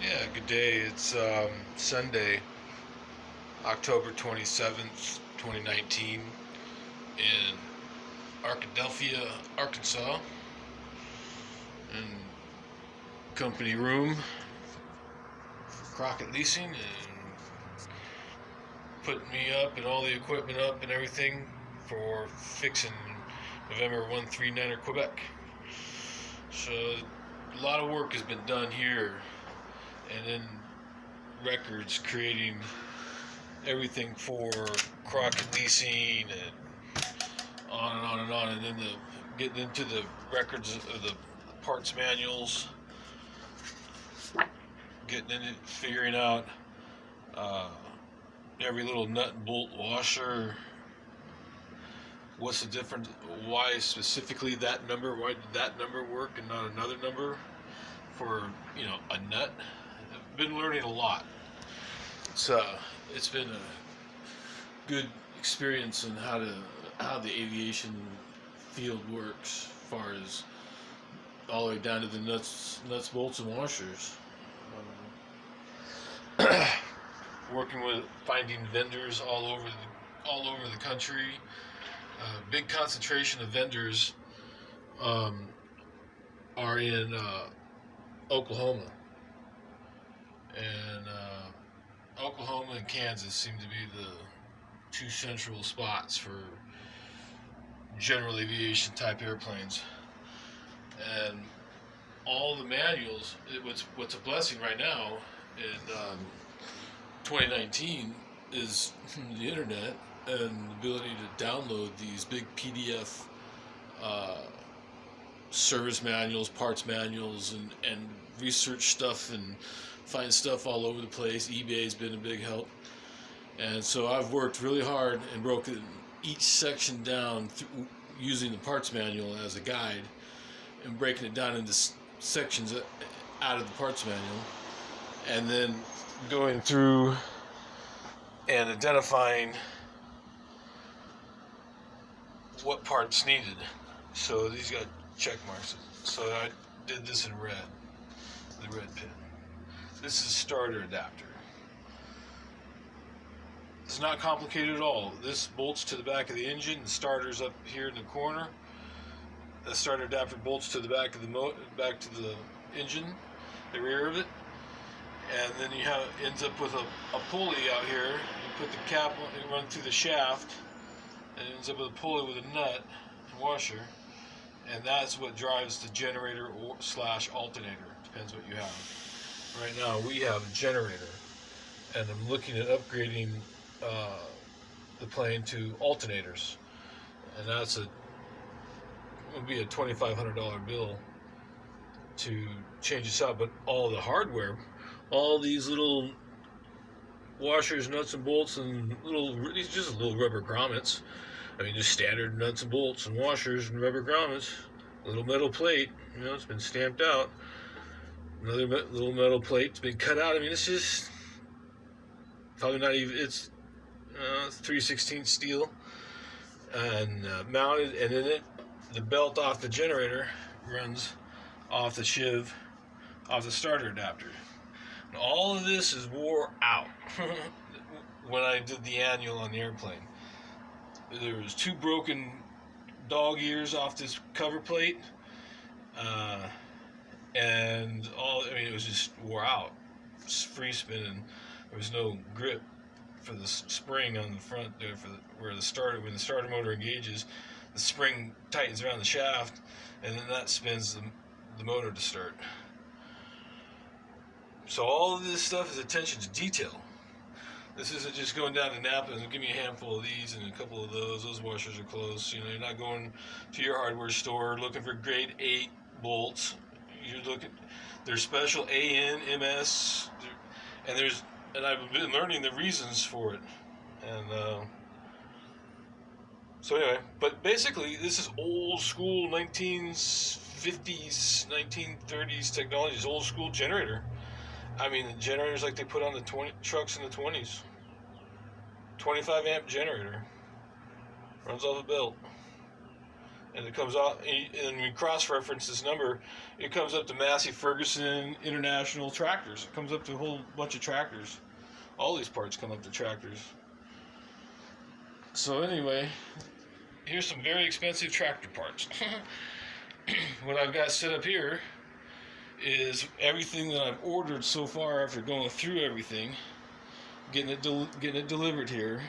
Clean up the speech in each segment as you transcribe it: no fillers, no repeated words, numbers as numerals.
Yeah, good day. It's Sunday, October 27th, 2019, in Arkadelphia, Arkansas, in company room, Crockett Leasing, and putting me up and all the equipment up and everything for fixing November 139er Quebec. So, a lot of work has been done here, and then records creating everything for Crockett Leasing and on and on and on, and then getting into the records of the parts manuals, getting into figuring out uh, every little nut and bolt washer. What's the difference? Why specifically that number? Why did that number work and not another number for a nut? I've been learning a lot. It's been a good experience in how the aviation field works, as far as all the way down to the nuts, bolts, and washers. Working with finding vendors all over the country. Big concentration of vendors are in Oklahoma, and Oklahoma and Kansas seem to be the two central spots for general aviation type airplanes. And all the manuals, what's a blessing right now in 2019 is the internet and the ability to download these big PDF service manuals, parts manuals, and research stuff and find stuff all over the place. eBay's been a big help. And so I've worked really hard and broken each section down using the parts manual as a guide and breaking it down into sections out of the parts manual, and then going through and identifying what parts needed. So these got check marks. So I did this in red, the red pin. This is starter adapter. It's not complicated at all. This bolts to the back of the engine. The starter's up here in the corner. The starter adapter bolts to the back of the back to the engine, the rear of it, and then you ends up with a pulley out here. You put the cap on, you run through the shaft, and it ends up with a pulley with a nut and washer, and that's what drives the generator / alternator. Depends what you have. Right now we have a generator, and I'm looking at upgrading the plane to alternators, and that's would be a $2,500 bill to change this out. But all the hardware, all these little washers, nuts and bolts, and these just little rubber grommets. I mean, just standard nuts and bolts and washers and rubber grommets. Little metal plate, it's been stamped out. Another little metal plate's been cut out. I mean, it's just probably not even. It's 3/16 steel and mounted, and then the belt off the generator runs off the sheave, off the starter adapter. And all of this is wore out when I did the annual on the airplane. There was 2 broken dog ears off this cover plate, and it was just wore out. It's free spinning. There was no grip for the spring on the front there when the starter motor engages. The spring tightens around the shaft, and then that spins the motor to start. So all of this stuff is attention to detail. This isn't just going down to Napa and give me a handful of these and a couple of those. Those washers are close. You're not going to your hardware store looking for grade 8 bolts. You're looking. There's special AN, MS, and I've been learning the reasons for it. And so anyway, but basically this is old school 1950s, 1930s technology. It's old school generator. I mean, the generators like they put on the trucks in the 20s. 25 amp generator. Runs off a belt. and it comes out, and we cross-reference this number, it comes up to Massey Ferguson International Tractors. It comes up to a whole bunch of tractors. All these parts come up to tractors. So anyway, here's some very expensive tractor parts. What I've got set up here is everything that I've ordered so far after going through everything, getting it delivered here,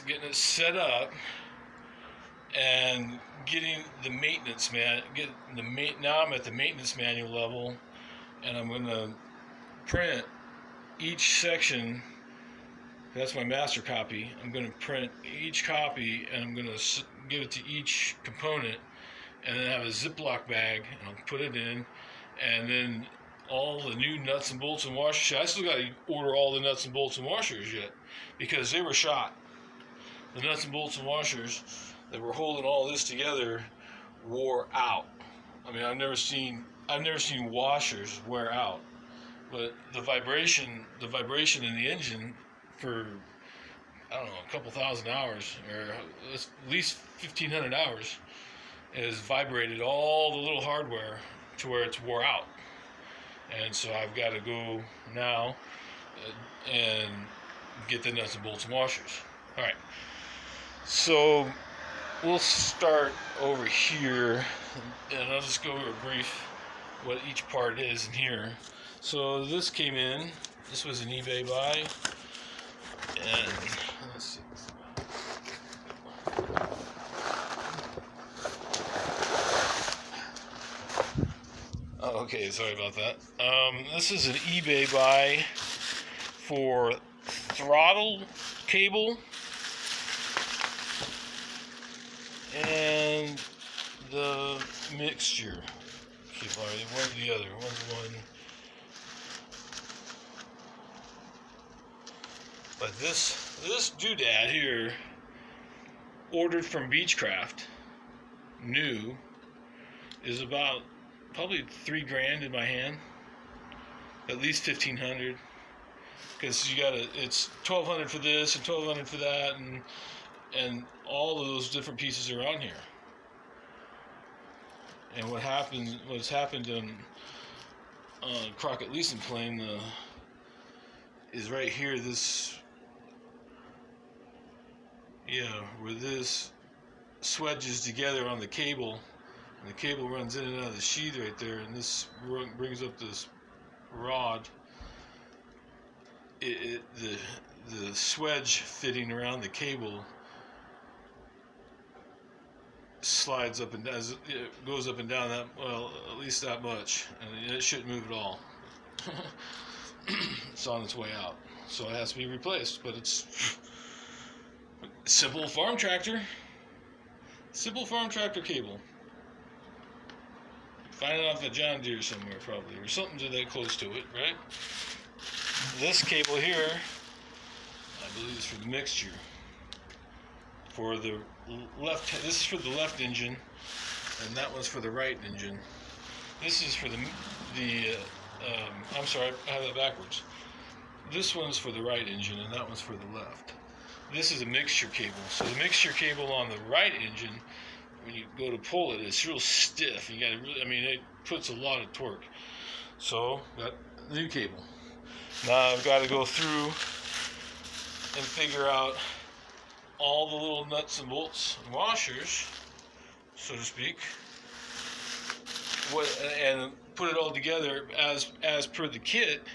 getting it set up, and getting the maintenance now I'm at the maintenance manual level, and I'm going to print each section. That's my master copy. I'm going to print each copy, and I'm going to give it to each component, and then have a Ziploc bag, and I'll put it in, and then all the new nuts and bolts and washers. I still got to order all the nuts and bolts and washers yet, because they were shot. The nuts and bolts and washers that were holding all this together wore out. I mean, I've never seen washers wear out, but the vibration in the engine for, I don't know, a couple thousand hours, or at least 1,500 hours, has vibrated all the little hardware to where it's wore out. And so I've got to go now and get the nuts and bolts and washers. All right, so we'll start over here, and I'll just go over a brief what each part is in here. So this came in. This was an eBay buy, and let's see. Oh, okay, sorry about that. This is an eBay buy for throttle cable and the mixture. One or the other. One's one. But this doodad here, ordered from Beechcraft, new, is about probably $3,000 in my hand. At least $1,500, because it's $1,200 for this and $1,200 for that, and all of those different pieces are on here. And what's happened on Crockett Leeson Plane is right here. Where this swedges together on the cable, and the cable runs in and out of the sheath right there, and this brings up this rod. The swedge fitting around the cable slides up and down. It goes up and down at least that much, and it shouldn't move at all. It's on its way out, so it has to be replaced. But it's simple farm tractor cable. Find it off at John Deere somewhere, probably, or something to that close to it, right? This cable here, I believe, is for the mixture. For the left, this is for the left engine, and that one's for the right engine. This is for I'm sorry, I have that backwards. This one's for the right engine, and that one's for the left. This is a mixture cable. So the mixture cable on the right engine, when you go to pull it, it's real stiff. You got to it puts a lot of torque. So got the new cable. Now I've got to go through and figure out all the little nuts and bolts and washers, so to speak, and put it all together as per the kit,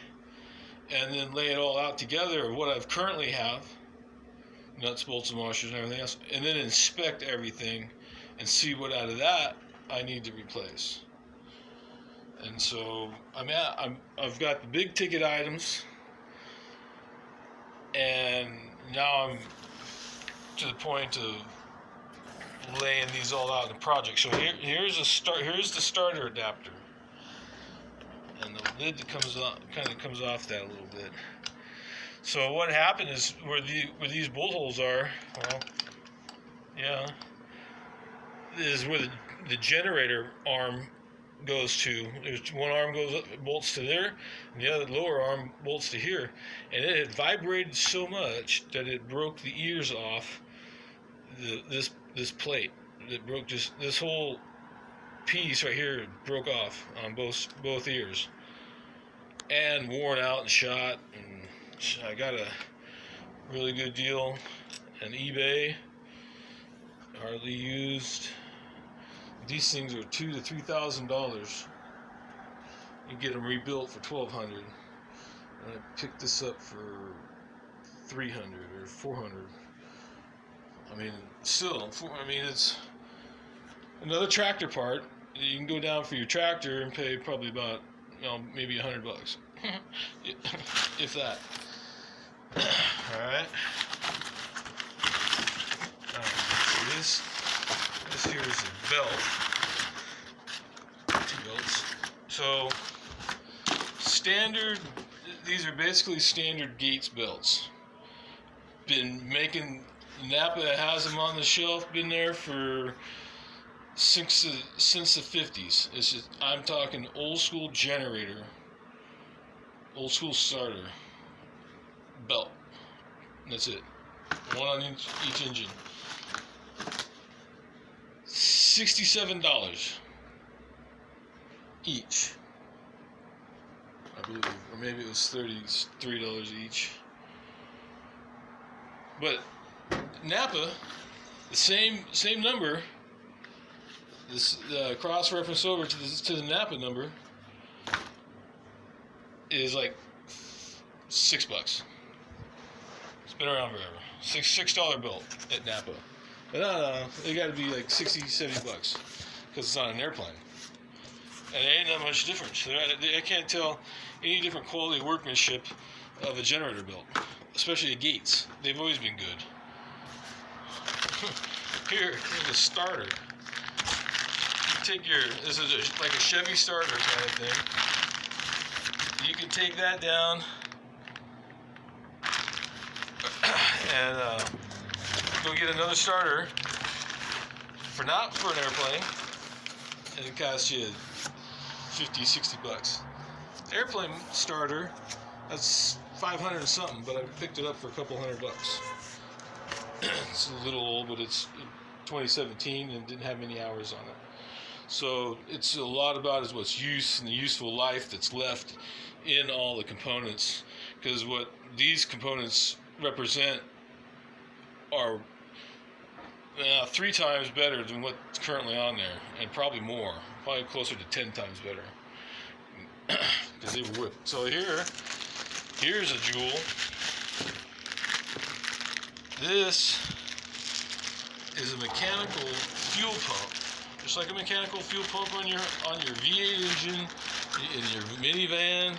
and then lay it all out together of what I've currently have, nuts, bolts, and washers and everything else, and then inspect everything and see what out of that I need to replace. And so I've got the big ticket items, and now I'm to the point of laying these all out in the project. So here's the starter adapter, and the lid that comes off that a little bit. So what happened is where these bolt holes are, is where the generator arm goes to. There's one arm goes up, bolts to there, and the other lower arm bolts to here. And it had vibrated so much that it broke the ears off this plate that broke. Just this whole piece right here broke off on both ears, and worn out and shot. And I got a really good deal on eBay, hardly used. These things are $2,000 to $3,000. You get them rebuilt for $1,200. And I picked this up for $300 or $400. I mean, still, it's another tractor part. You can go down for your tractor and pay probably about, maybe $100, if that. All right. So this here is a belt. 2 belts. So standard. These are basically standard Gates belts. Been making. Napa has them on the shelf. Been there for since the 50s. It's just, I'm talking old school generator, old school starter belt. That's it. One on each engine. $67 each, I believe, or maybe it was $33 each. But Napa, the same number. This cross reference over to the Napa number is like $6. It's been around forever. $6 belt at Napa. But no, they got to be like $60-$70 because it's on an airplane, and it ain't that much difference. I can't tell any different quality workmanship of a generator belt, especially at Gates. They've always been good. Here's a starter. This is like a Chevy starter kind of thing. You can take that down and go get another starter not for an airplane, and it costs you $50-$60. Airplane starter, that's $500 and something, but I picked it up for a couple $100. It's a little old, but it's 2017 and didn't have many hours on it. So it's a lot about is what's use and the useful life that's left in all the components, because what these components represent are 3 times better than what's currently on there, and probably more, probably closer to 10 times better, because they were whipped. So here's a jewel. This is a mechanical fuel pump. Just like a mechanical fuel pump on your V8 engine, in your minivan,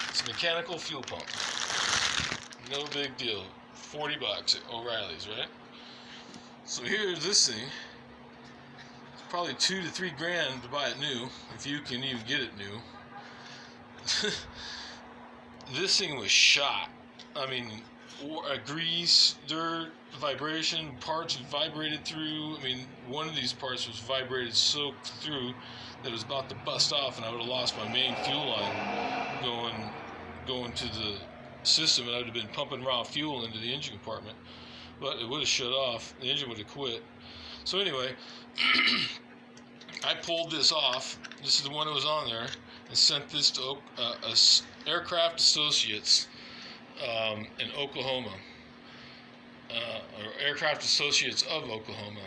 it's a mechanical fuel pump. No big deal. $40 at O'Reilly's, right? So here's this thing. It's probably $2,000 to $3,000 to buy it new, if you can even get it new. This thing was shot. I mean, grease, dirt, vibration, parts vibrated through. I mean, one of these parts was vibrated, soaked through, that it was about to bust off, and I would have lost my main fuel line going to the system, and I would have been pumping raw fuel into the engine compartment. But it would have shut off. The engine would have quit. So anyway, I pulled this off. This is the one that was on there, and sent this to Aircraft Associates in Oklahoma, or Aircraft Associates of Oklahoma,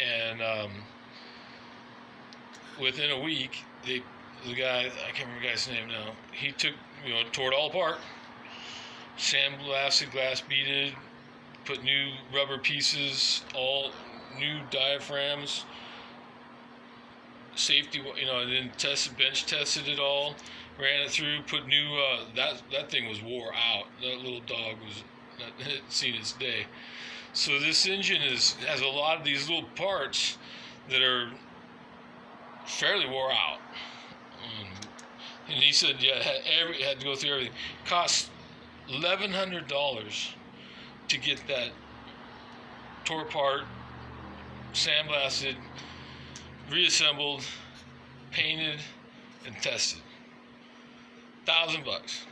and within a week, the guy, I can't remember the guy's name now, he tore it all apart, sandblasted, glass beaded, put new rubber pieces, all new diaphragms, safety, and then bench tested it all, ran it through, put new, that thing was wore out. That little dog had seen its day. So this engine has a lot of these little parts that are fairly wore out. And he said, yeah, it had to go through everything. It cost $1,100 to get that tore apart, sandblasted, reassembled, painted, and tested. $1,000.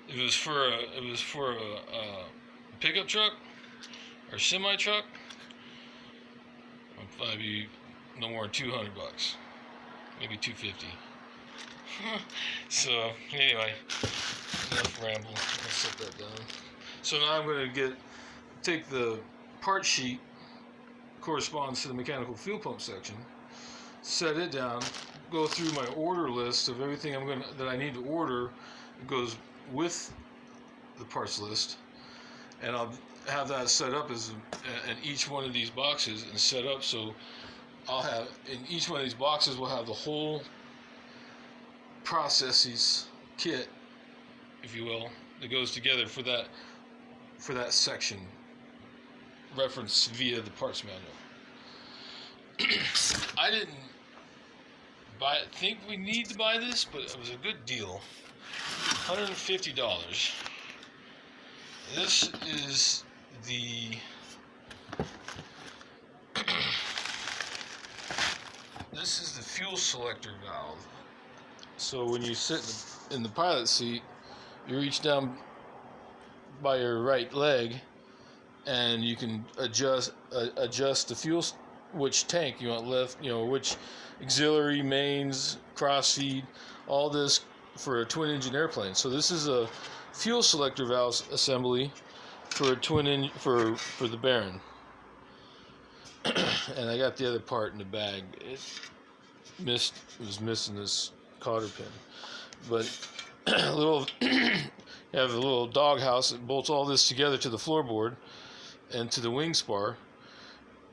It was for a pickup truck. or semi truck, it'd probably be no more than $200, maybe $250. So anyway, enough ramble. I'll set that down. So now I'm going to take the part sheet corresponds to the mechanical fuel pump section, set it down, go through my order list of everything that I need to order. It goes with the parts list, and I'll have that set up in each one of these boxes and set up so I'll have in each one of these boxes we'll have the whole processes kit, if you will, that goes together for that section, referenced via the parts manual. I didn't think we need to buy this, but it was a good deal. $150. This is the fuel selector valve. So when you sit in the pilot seat, you reach down by your right leg, and you can adjust the fuel, which tank you want left, which auxiliary, mains, cross feed, all this for a twin engine airplane. So this is a fuel selector valve assembly for a for the Baron. And I got the other part in the bag. It was missing this cotter pin, but you have a little doghouse that bolts all this together to the floorboard and to the wing spar,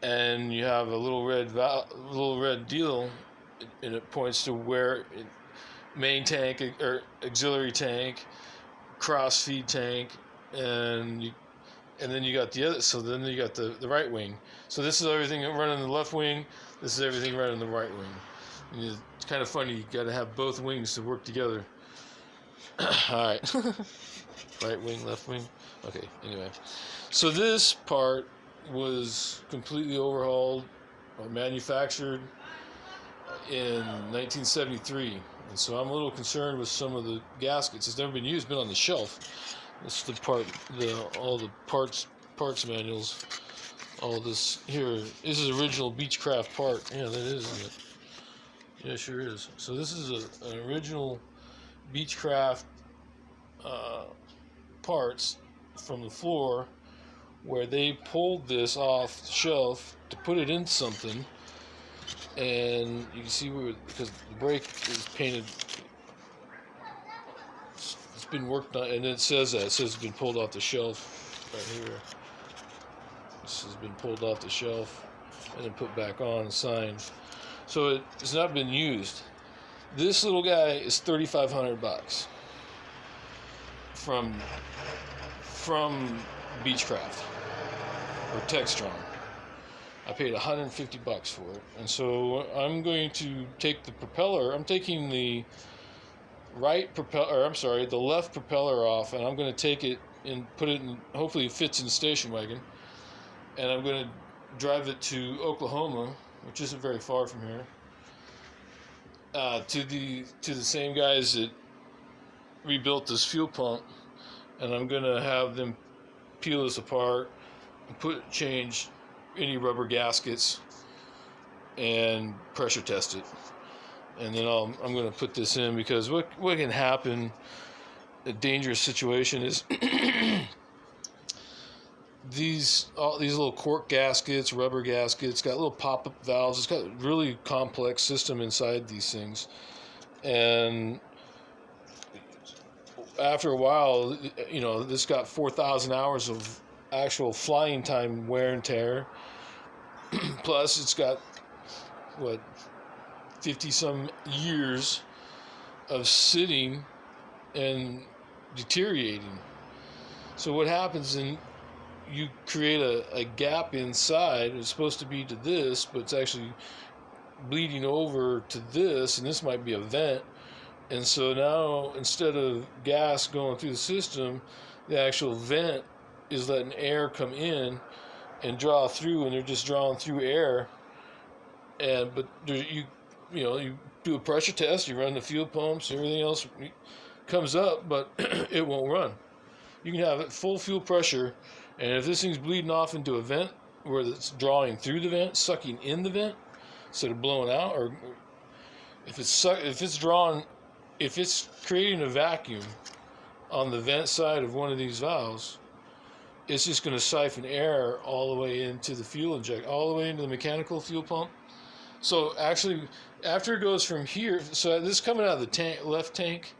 and you have a little red deal, and it points to where main tank or auxiliary tank, cross feed tank, and then you got the other. So then you got the right wing. So this is everything running the left wing. This is everything running the right wing. And it's kind of funny. You got to have both wings to work together. All right. Right wing, left wing. Okay. Anyway, so this part was completely overhauled or manufactured in 1973, and so I'm a little concerned with some of the gaskets. It's never been used, been on the shelf. This is the part, all the parts manuals. All this here. This is original Beechcraft part. Yeah, that is, isn't it? Yeah, sure is. So this is an original Beechcraft parts from the floor, where they pulled this off the shelf to put it in something, and you can see because the brake is painted, it's been worked on, and it says it's been pulled off the shelf right here. This has been pulled off the shelf and then put back on and signed. So it's not been used. This little guy is $3,500 from Beechcraft or Textron. I paid $150 for it, and so I'm going to take the propeller. I'm taking the the left propeller off, and I'm going to take it and put it in. Hopefully, it fits in the station wagon, and I'm going to drive it to Oklahoma, which isn't very far from here. To the same guys that rebuilt this fuel pump, and I'm going to have them peel this apart and change any rubber gaskets and pressure test it, and then I'm going to put this in, because what can happen, a dangerous situation, is these little cork gaskets, rubber gaskets, got little pop-up valves. It's got a really complex system inside these things, and after a while, this got 4,000 hours of actual flying time wear and tear. Plus, it's got 50-some years of sitting and deteriorating. So what happens you create a gap inside. It's supposed to be to this, but it's actually bleeding over to this, and this might be a vent. And so now, instead of gas going through the system, the actual vent is letting air come in and draw through, and they're just drawing through air. But you do a pressure test, you run the fuel pumps, everything else comes up, but it won't run. You can have it full fuel pressure, And if this thing's bleeding off into a vent where it's drawing through the vent, sucking in the vent instead of blowing out, or if it's creating a vacuum on the vent side of one of these valves, it's just going to siphon air all the way into the fuel injector, all the way into the mechanical fuel pump. So actually, after it goes from here, so this is coming out of the tank, left tank.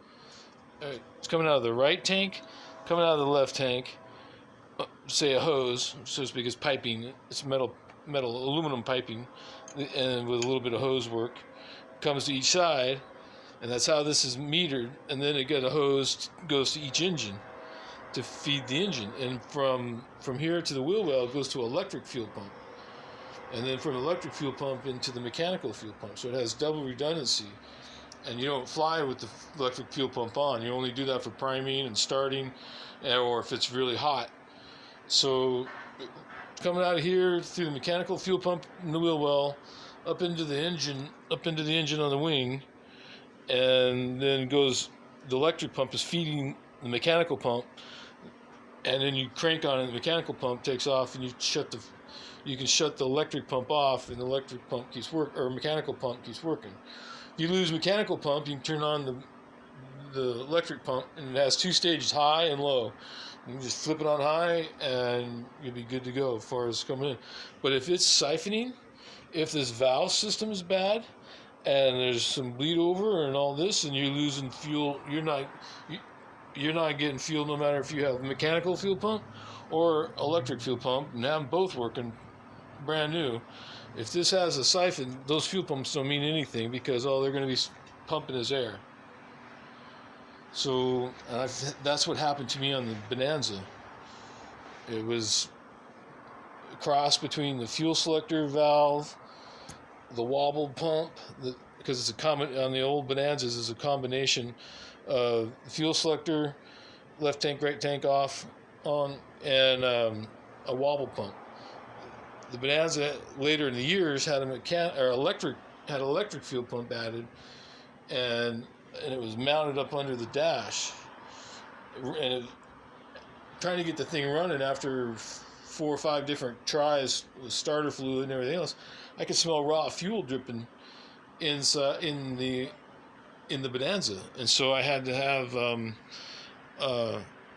It's coming out of the right tank, coming out of the left tank. Say a hose, so to speak, is piping. It's metal, aluminum piping, and with a little bit of hose work, comes to each side, and that's how this is metered. And then it got a hose goes to each engine to feed the engine, and from here to the wheel well it goes to electric fuel pump, and then from electric fuel pump into the mechanical fuel pump. So it has double redundancy, and you don't fly with the electric fuel pump on. You only do that for priming and starting, or if it's really hot. So coming out of here through the mechanical fuel pump in the wheel well, up into the engine on the wing, and then goes, the electric pump is feeding the mechanical pump, and then you crank on it, the mechanical pump takes off, and you can shut the electric pump off, and the electric pump keeps working, or mechanical pump keeps working. If you lose mechanical pump, you can turn on the electric pump, and it has 2 stages, high and low. You can just flip it on high, and you'll be good to go as far as coming in. But if it's siphoning, if this valve system is bad, and there's some bleed over and all this, and you're losing fuel, you're not getting fuel no matter if you have a mechanical fuel pump or electric fuel pump, and have them both working brand new. If this has a siphon, those fuel pumps don't mean anything, because all they're going to be pumping is air. So that's what happened to me on the Bonanza. It was a cross between the fuel selector valve, the wobble pump, because it's on the old Bonanzas is a combination of fuel selector, left tank, right tank off, on, and a wobble pump. The Bonanza later in the years had electric fuel pump added, and it was mounted up under the dash, and trying to get the thing running after 4 or 5 different tries with starter fluid and everything else, I could smell raw fuel dripping inside in the Bonanza, and so I had to have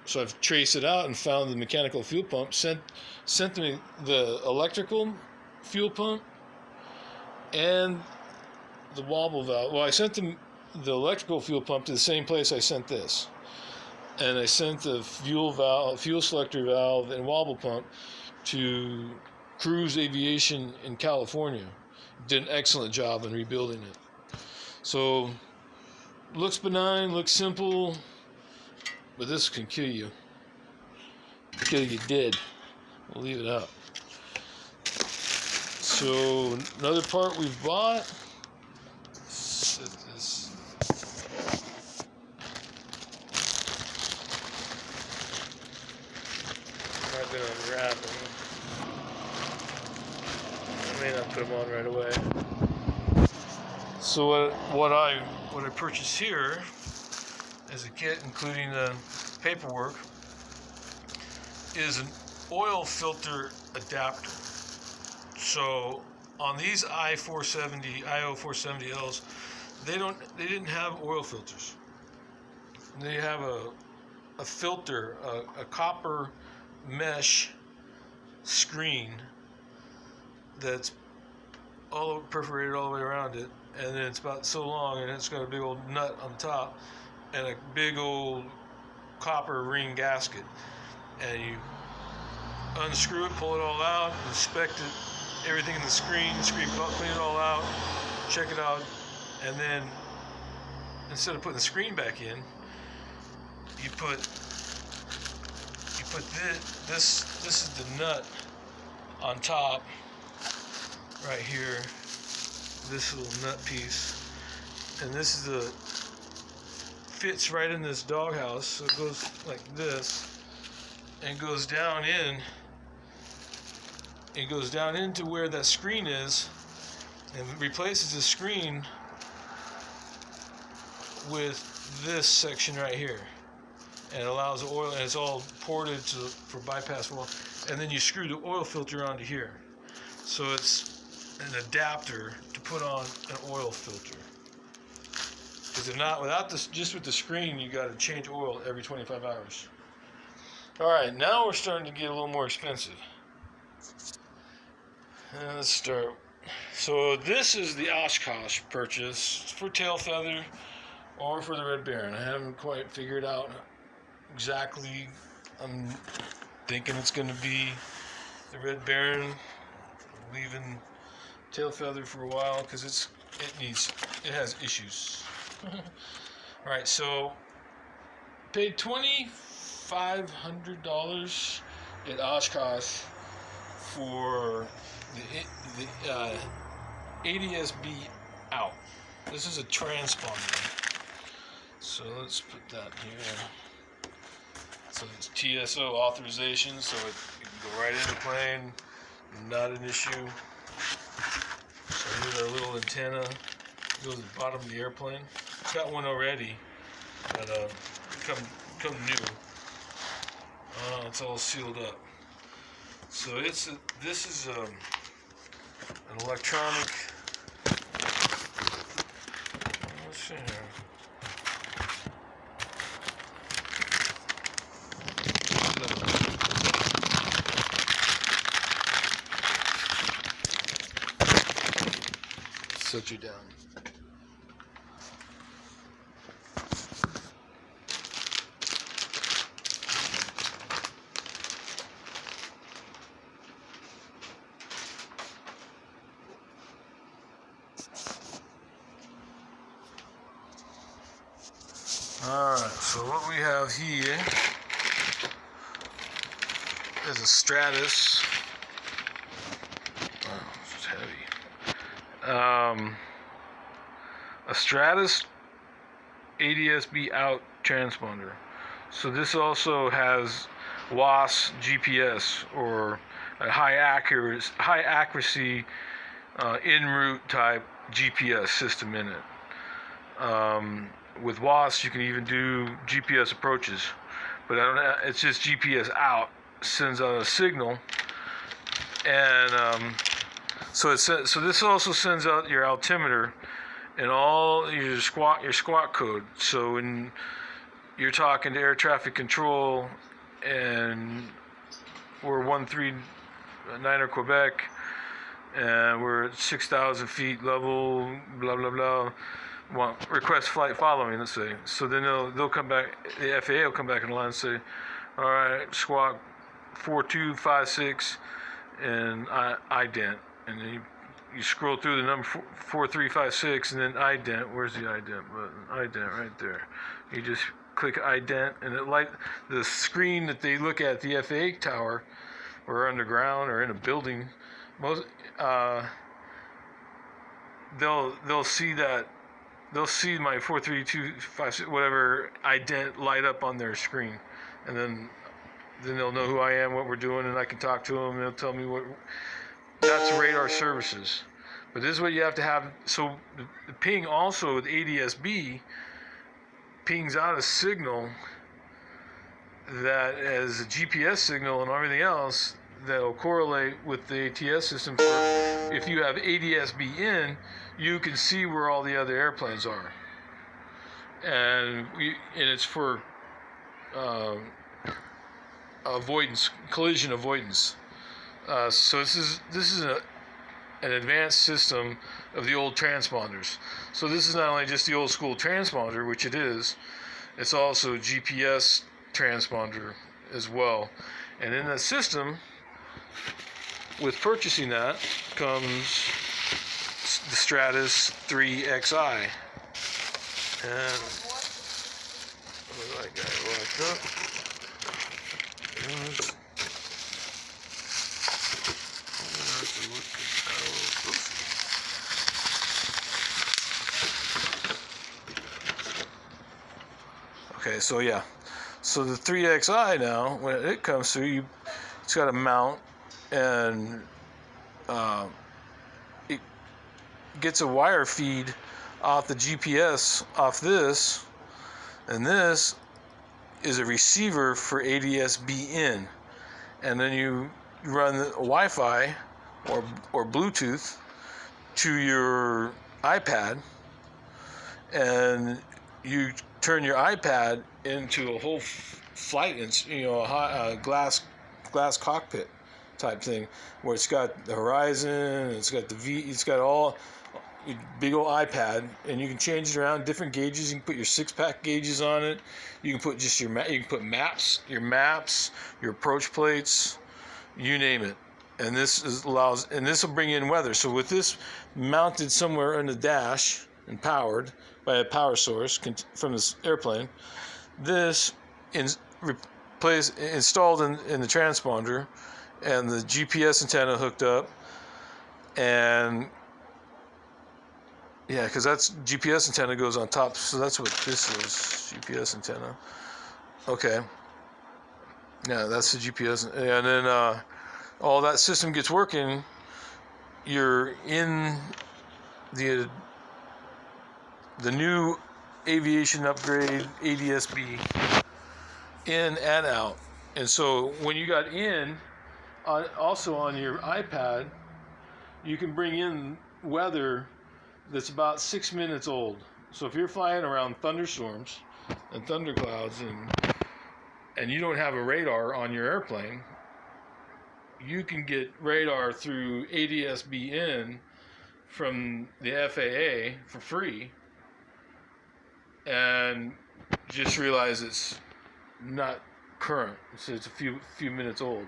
so I've traced it out and found the mechanical fuel pump, sent me the electrical fuel pump and the wobble valve. Well, I sent them the electrical fuel pump to the same place I sent this, and I sent the fuel selector valve and wobble pump to Cruise Aviation in California. Did an excellent job in rebuilding it. So looks benign, looks simple, but this can kill you dead. We'll leave it up. So another part we've bought, set this. I'm not gonna unwrap them. I may not put them on right away. So what I purchased here as a kit, including the paperwork, is an oil filter adapter. So on these IO470Ls, they didn't have oil filters. They have a filter, a copper mesh screen that's all perforated all the way around it, and then it's about so long, and it's got a big old nut on top and a big old copper ring gasket, and you unscrew it, pull it all out, inspect it, everything in the screen, clean it all out, check it out, and then instead of putting the screen back in, you put this is the nut on top right here, this little nut piece, and this is fits right in this doghouse, so it goes like this and goes down in. It goes down into where that screen is and replaces the screen with this section right here. and it allows the oil, and it's all ported for bypass oil, and then you screw the oil filter onto here. So it's an adapter to put on an oil filter. Because if not, without this, just with the screen, you got to change oil every 25 hours. All right, now we're starting to get a little more expensive. Let's start. So this is the Oshkosh purchase for tail feather or for the Red Baron. I haven't quite figured out exactly. I'm thinking it's going to be the Red Baron. I'm leaving tail feather for a while because it has issues. All right, so paid $2,500 at Oshkosh for the ADSB out. This is a transponder. So let's put that here. So it's TSO authorization, so it can go right into plane, not an issue. So here's our little antenna. It goes to the bottom of the airplane. It's got one already, but come new. It's all sealed up. So this is an electronic. Let's see here. Set you down. Alright, so what we have here is a Stratos. Oh, it's heavy. A Stratos ADSB out transponder. So this also has WAS GPS, or a high accuracy en route type GPS system in it. With WAS, you can even do GPS approaches, but it's just GPS out, sends out a signal, and so this also sends out your altimeter and all your squawk code. So when you're talking to air traffic control, and we're 139er Quebec, and we're at 6,000 feet level, blah blah blah. Request flight following, let's say. So then they'll come back. The FAA will come back in line and say, "All right, squawk 4256 and ident," and then you scroll through the number 4356 and then ident. Where's the ident button? Ident right there. You just click ident, and the screen that they look at the FAA tower, or underground or in a building. They'll see that. They'll see my 43256 whatever ident light up on their screen, and then they'll know who I am, what we're doing, and I can talk to them, and they'll tell me what. That's radar services. But this is what you have to have. So the ping also with ADSB pings out a signal that is a GPS signal and everything else that will correlate with the ATS system. If you have ADSB in, you can see where all the other airplanes are, and it's for collision avoidance. So this is an advanced system of the old transponders. So this is not only just the old school transponder, which it is, it's also GPS transponder as well. And in the system, with purchasing that, comes the Stratos 3XI. And I got it locked up. Okay, so yeah. So the 3XI now, when it comes through, it's got a mount, and it gets a wire feed off the GPS off this, and this is a receiver for ADSB in, and then you run Wi-Fi or Bluetooth to your iPad, and you turn your iPad into a whole flight, a glass cockpit type thing, where it's got the horizon, it's got it's got all big old iPad, and you can change it around, different gauges. You can put your 6-pack gauges on it. You can put just you can put maps, your approach plates, you name it. And this will bring in weather. So with this mounted somewhere on the dash and powered by a power source from this airplane, this installed in the transponder, and the GPS antenna hooked up, and yeah, because that's GPS antenna goes on top, so that's what this is, GPS antenna. Okay. Yeah, that's the GPS, and then all that system gets working. You're in the new aviation upgrade ADSB in and out. And so when you got in, also on your iPad, you can bring in weather that's about 6 minutes old. So if you're flying around thunderstorms and thunderclouds and you don't have a radar on your airplane, you can get radar through ADSB in from the FAA for free, and just realize it's not current. It's a few minutes old.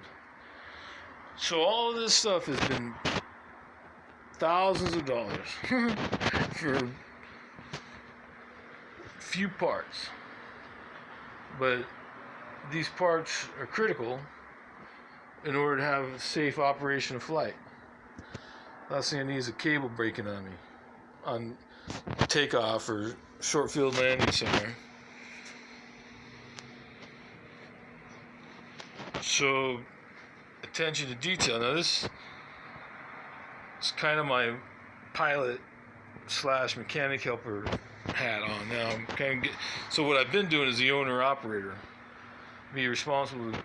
So all of this stuff has been thousands of dollars for few parts, but these parts are critical in order to have a safe operation of flight. Last thing I need is a cable breaking on me on takeoff or short field landing somewhere. So, attention to detail. Now this is kind of my pilot / mechanic helper hat on. Now I'm kind of so what I've been doing is the owner operator, be responsible to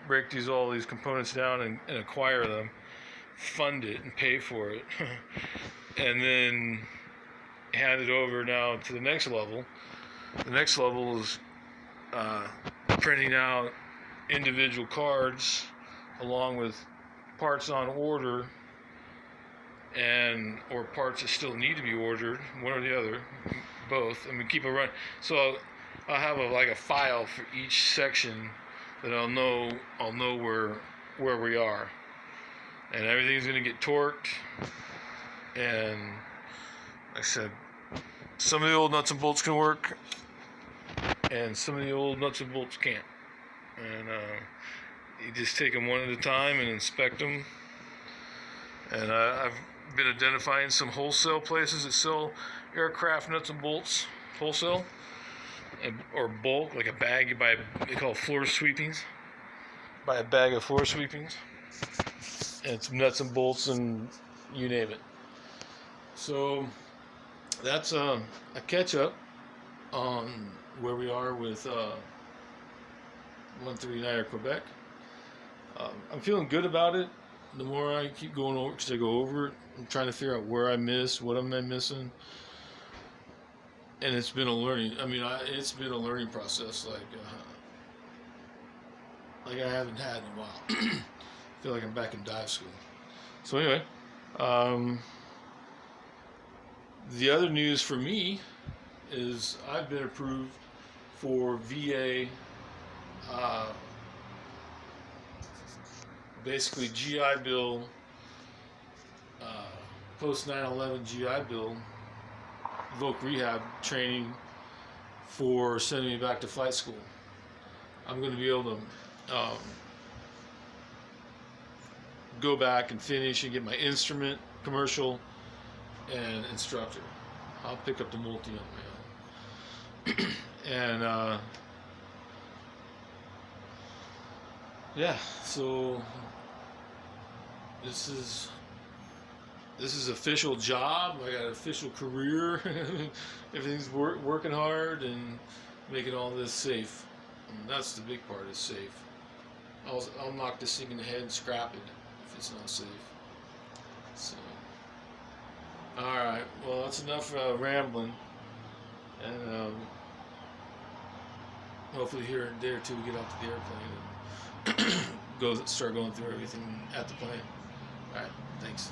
break all these components down and acquire them, fund it and pay for it, and then hand it over now to the next level. The next level is printing out individual cards along with parts on order or parts that still need to be ordered, one or the other, both, and we keep a run. So I'll have a file for each section that I'll know where we are, and everything's going to get torqued. And like I said, some of the old nuts and bolts can work, and some of the old nuts and bolts can't. And you just take them one at a time and inspect them. And I've been identifying some wholesale places that sell aircraft nuts and bolts wholesale, or bulk, like a bag. You buy, they call floor sweepings. Buy a bag of floor sweepings, and some nuts and bolts, and you name it. So that's a catch up on where we are with 139 Quebec. I'm feeling good about it. The more I keep going over, because I go over it, I'm trying to figure out where I missed, what am I missing, and it's been a learning. It's been a learning process like I haven't had in a while. I feel like I'm back in dive school. So anyway, the other news for me is I've been approved for VA, basically GI Bill, post 9/11 GI Bill, voc rehab training for sending me back to flight school. I'm going to be able to go back and finish and get my instrument, commercial, and instructor. I'll pick up the multi on my own. And yeah, so this is official job. I got an official career. Everything's working hard and making all this safe. And that's the big part, is safe. I'll knock this thing in the head and scrap it if it's not safe. So, alright, well, that's enough rambling. And hopefully here in a day or two we get off the airplane and start going through everything at the plane. Alright, thanks.